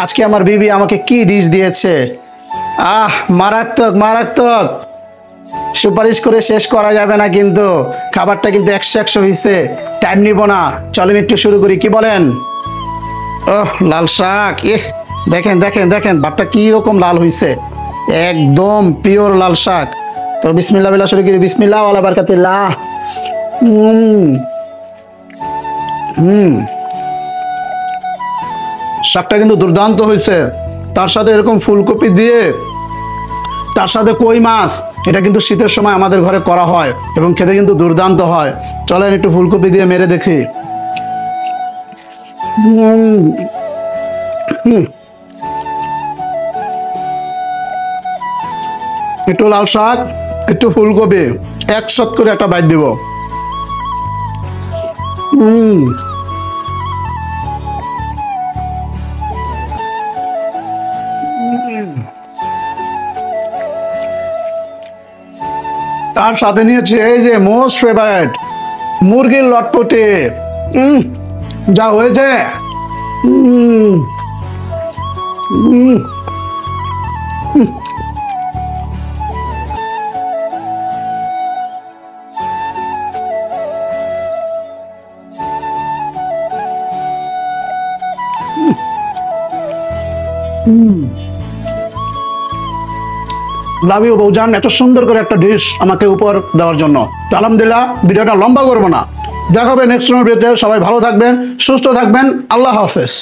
আজকে আমার বিবি আমাকে কি ডিশ দিয়েছে। মারাত্মক মারাত্মক। সুপারিশ করে শেষ করা যাবে না, কিন্তু খাবারটা কিন্তু 100 হয়েছে। টাইম নিব না, চলেন একটু শুরু করি, কি বলেন? লাল শাক, দেখেন দেখেন দেখেন ভাতটা কি রকম লাল হয়েছে, একদম পিওর লাল শাক। তো বিসমিল্লাহ বিল্লাহ শুরু করি। বিসমিল্লাহ ওয়ালা বারাকাতুল্লাহ। শাকটা কিন্তু দুর্দান্ত হয়েছে। তার সাথে এরকম ফুলকপি দিয়ে, তার সাথে কই মাছ, এটা কিন্তু শীতের সময় আমাদের ঘরে করা হয় এবং খেতে কিন্তু দুর্দান্ত হয়। চলেন একটু ফুলকপি দিয়ে মেরে দেখি। একটু লাল শাক, একটু ফুলকপি, একসাথে করে একটা বাইট দিব। তার সাথে নিয়েছে এই যে মোস্ট ফেভারিট মুরগির লটপটে। যা হয়েছে, লাভ ইউ বৌজান, এত সুন্দর করে একটা ডিশ আমাকে উপহার দেওয়ার জন্য। তো আলহামদুলিল্লাহ, ভিডিওটা লম্বা করবো না, দেখা হবে নেক্সট ভিডিওতে। সবাই ভালো থাকবেন, সুস্থ থাকবেন, আল্লাহ হাফেজ।